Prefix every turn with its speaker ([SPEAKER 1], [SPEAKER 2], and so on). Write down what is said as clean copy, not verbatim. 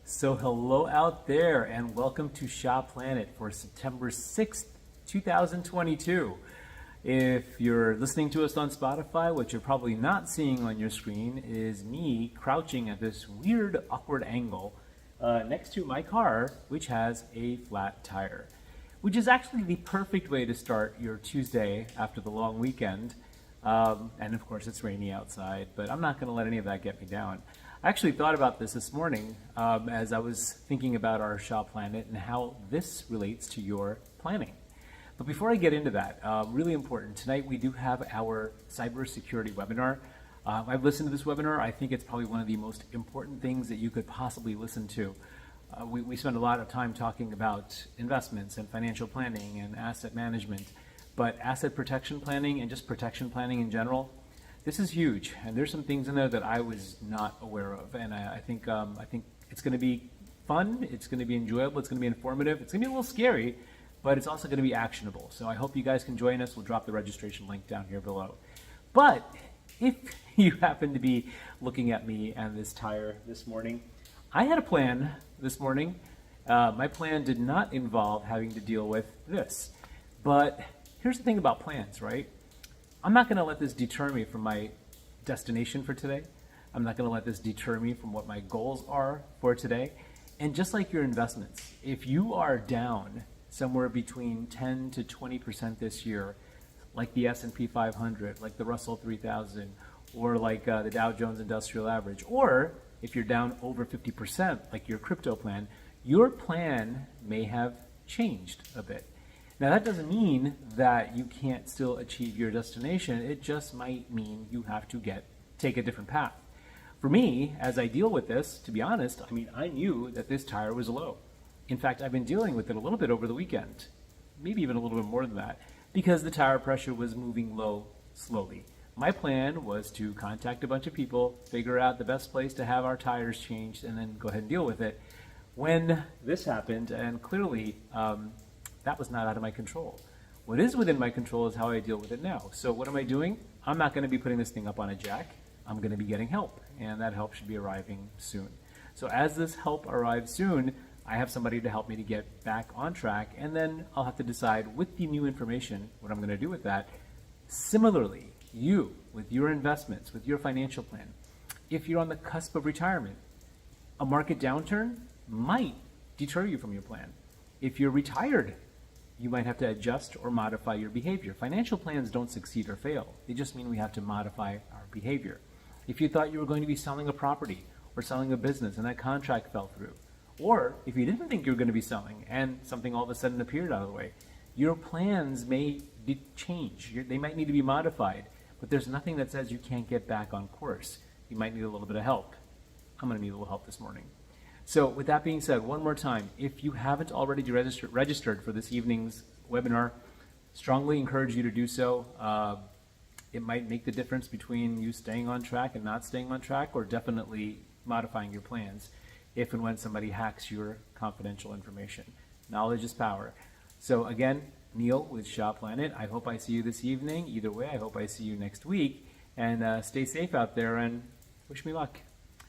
[SPEAKER 1] So hello out there and welcome to Shop Planet for September 6th, 2022. If you're listening to us on Spotify, what you're probably not seeing on your screen is me crouching at this weird awkward angle next to my car, which has a flat tire, which is actually the perfect way to start your Tuesday after the long weekend. And of course it's rainy outside, but I'm not going to let any of that get me down. I actually thought about this morning as I was thinking about our Shop Planet and how this relates to your planning. But before I get into that, really important, tonight we do have our cybersecurity webinar. I've listened to this webinar. I think it's probably one of the most important things that you could possibly listen to. We spend a lot of time talking about investments and financial planning and asset management, but asset protection planning and just protection planning in general, this is huge, and there's some things in there that I was not aware of, and I think it's going to be fun, it's going to be enjoyable, it's going to be informative, it's going to be a little scary, but it's also going to be actionable. So I hope you guys can join us. We'll drop the registration link down here below. But if you happen to be looking at me and this tire this morning, I had a plan this morning. My plan did not involve having to deal with this, but here's the thing about plans, right? I'm not going to let this deter me from my destination for today. I'm not going to let this deter me from what my goals are for today. And just like your investments, if you are down somewhere between 10 to 20% this year, like the S&P 500, like the Russell 3000, or like the Dow Jones Industrial Average, or if you're down over 50%, like your crypto plan, your plan may have changed a bit. Now, that doesn't mean that you can't still achieve your destination. It just might mean you have to take a different path. For me, as I deal with this, to be honest, I knew that this tire was low. In fact, I've been dealing with it a little bit over the weekend, maybe even a little bit more than that, because the tire pressure was moving low slowly. My plan was to contact a bunch of people, figure out the best place to have our tires changed, and then go ahead and deal with it. When this happened, and clearly, that was not out of my control. What is within my control is how I deal with it now. So what am I doing? I'm not going to be putting this thing up on a jack. I'm going to be getting help, and that help should be arriving soon. So as this help arrives soon, I have somebody to help me to get back on track, and then I'll have to decide with the new information what I'm going to do with that. Similarly, you, with your investments, with your financial plan, if you're on the cusp of retirement, a market downturn might deter you from your plan. If you're retired, you might have to adjust or modify your behavior. Financial plans don't succeed or fail. They just mean we have to modify our behavior. If you thought you were going to be selling a property or selling a business and that contract fell through, or if you didn't think you were going to be selling and something all of a sudden appeared out of the way, your plans may change. They might need to be modified, but there's nothing that says you can't get back on course. You might need a little bit of help. I'm going to need a little help this morning. So with that being said, one more time, if you haven't already registered for this evening's webinar, strongly encourage you to do so. It might make the difference between you staying on track and not staying on track, or definitely modifying your plans if and when somebody hacks your confidential information. Knowledge is power. So again, Neil with Shop Planet, I hope I see you this evening. Either way, I hope I see you next week. And stay safe out there and wish me luck.